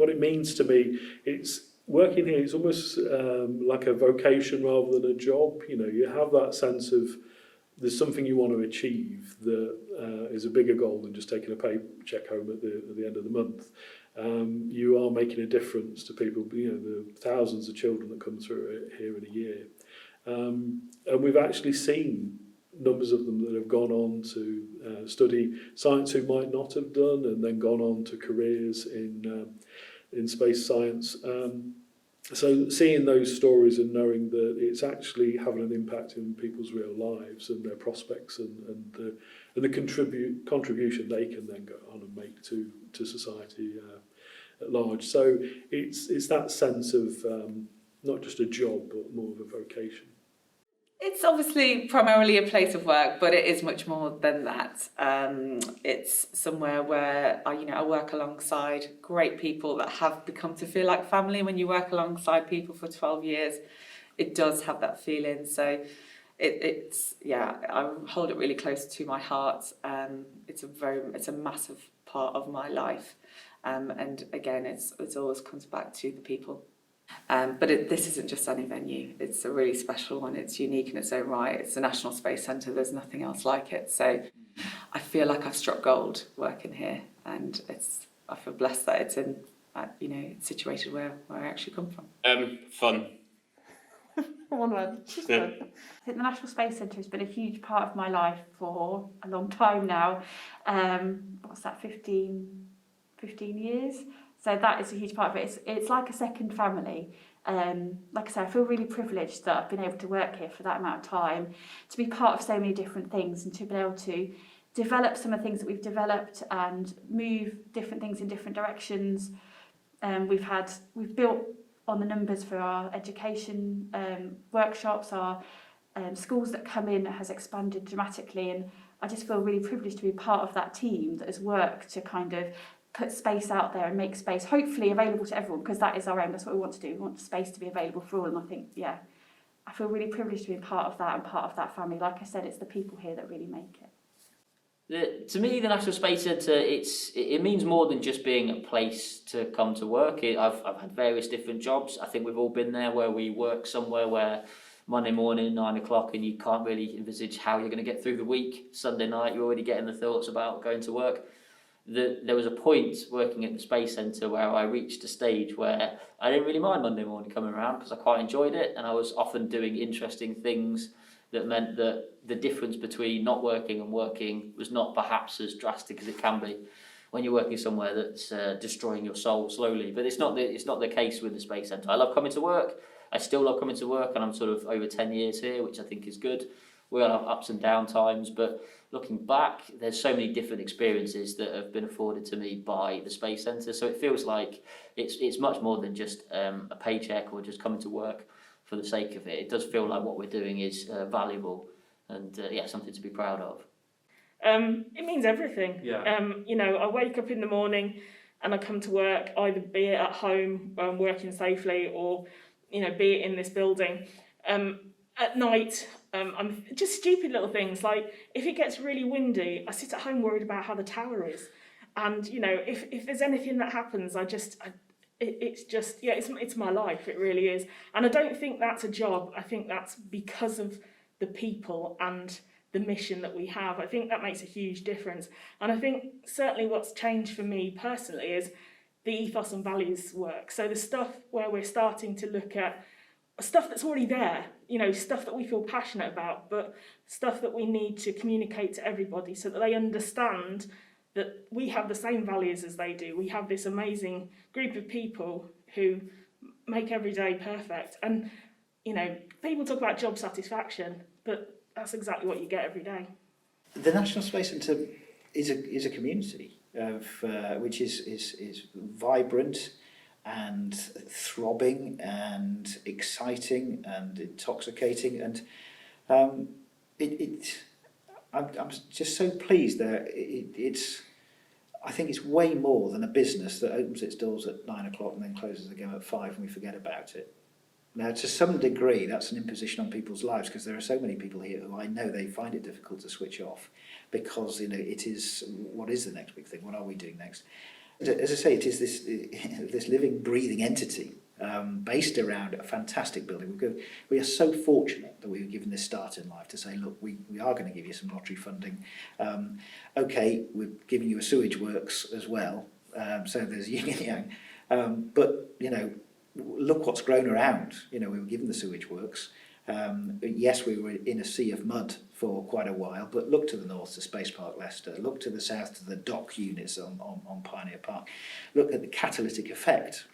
what it means to me, it's working here. It's almost like a vocation rather than a job. You know, you have that sense of there's something you want to achieve that is a bigger goal than just taking a paycheck home at the end of the month. You are making a difference to people, you know, the thousands of children that come through it here in a year. And we've actually seen numbers of them that have gone on to study science who might not have done, and then gone on to careers in space science. So seeing those stories and knowing that it's actually having an impact in people's real lives and their prospects and the contribution they can then go on and make to society at large. So it's that sense of not just a job but more of a vocation. It's obviously primarily a place of work, but it is much more than that. It's somewhere where I work alongside great people that have become to feel like family. When you work alongside people for 12 years, it does have that feeling. So I hold it really close to my heart. It's a massive part of my life, and again, it always comes back to the people. But this isn't just any venue. It's a really special one. It's unique in its own right. It's the National Space Centre. There's nothing else like it. So I feel like I've struck gold working here, and I feel blessed that it's in situated where I actually come from. Fun. One word. Just fun. I think the National Space Centre has been a huge part of my life for a long time now. What's that? 15 years. So that is a huge part of it. It's like a second family. Like I say, I feel really privileged that I've been able to work here for that amount of time, to be part of so many different things, and to be able to develop some of the things that we've developed and move different things in different directions. We've built on the numbers for our education workshops. Our schools that come in has expanded dramatically, and I just feel really privileged to be part of that team that has worked to kind of put space out there and make space hopefully available to everyone, because that is our aim. That's what we want to do. We want space to be available for all, and I think, I feel really privileged to be part of that and part of that family. Like I said, it's the people here that really make it. To me, the National Space Centre, it means more than just being a place to come to work. I've had various different jobs. I think we've all been there, where we work somewhere where Monday morning, 9 o'clock, and you can't really envisage how you're going to get through the week. Sunday night, you're already getting the thoughts about going to work. There was a point working at the Space Centre where I reached a stage where I didn't really mind Monday morning coming around, because I quite enjoyed it, and I was often doing interesting things that meant that the difference between not working and working was not perhaps as drastic as it can be when you're working somewhere that's destroying your soul slowly. But it's not the case with the Space Centre. I love coming to work. I still love coming to work, and I'm sort of over 10 years here, which I think is good. We all have ups and down times, but looking back, there's so many different experiences that have been afforded to me by the Space Centre. So it feels like it's much more than just a paycheck or just coming to work for the sake of it. It does feel like what we're doing is valuable and something to be proud of. It means everything. Yeah. I wake up in the morning and I come to work, either be it at home, working safely, or be it in this building. At night, I'm just stupid little things like, if it gets really windy, I sit at home worried about how the tower is, and if there's anything that happens, it's my life. It really is, and I don't think that's a job. I think that's because of the people and the mission that we have. I think that makes a huge difference, and I think certainly what's changed for me personally is the ethos and values work. So the stuff where we're starting to look at stuff that's already there, stuff that we feel passionate about, but stuff that we need to communicate to everybody so that they understand that we have the same values as they do. We have this amazing group of people who make every day perfect. And, people talk about job satisfaction, but that's exactly what you get every day. The National Space Centre is a community of which is vibrant and throbbing and exciting and intoxicating, and I'm just so pleased that I think it's way more than a business that opens its doors at 9 o'clock and then closes again at 5 and we forget about it. Now, to some degree, that's an imposition on people's lives, because there are so many people here who I know they find it difficult to switch off, because it is, what is the next big thing? What are we doing next? As I say, it is this this living, breathing entity based around a fantastic building. We are so fortunate that we were given this start in life to say, look, we are going to give you some lottery funding. Okay, we're giving you a sewage works as well, so there's yin and yang. But, you know, look what's grown around. You know, we were given the sewage works. Yes, we were in a sea of mud for quite a while, but look to the north to Space Park Leicester, look to the south to the dock units on Pioneer Park, look at the catalytic effect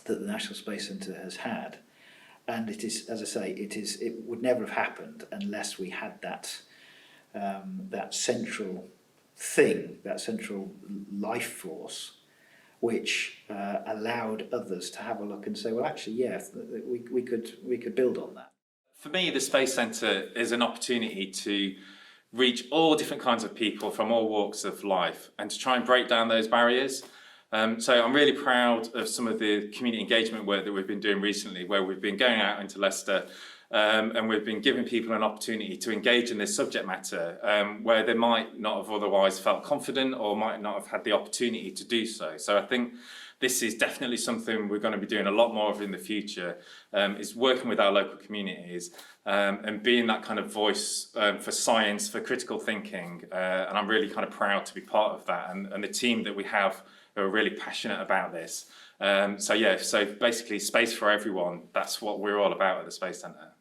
that the National Space Centre has had, and it is, as I say, it would never have happened unless we had that that central thing, that central life force, which allowed others to have a look and say, well, actually, yes, we could build on that. For me, the Space Centre is an opportunity to reach all different kinds of people from all walks of life and to try and break down those barriers. So I'm really proud of some of the community engagement work that we've been doing recently, where we've been going out into Leicester and we've been giving people an opportunity to engage in this subject matter where they might not have otherwise felt confident or might not have had the opportunity to do so. So I think this is definitely something we're going to be doing a lot more of in the future, is working with our local communities and being that kind of voice for science, for critical thinking. And I'm really kind of proud to be part of that, and the team that we have who are really passionate about this. So basically space for everyone, that's what we're all about at the Space Centre.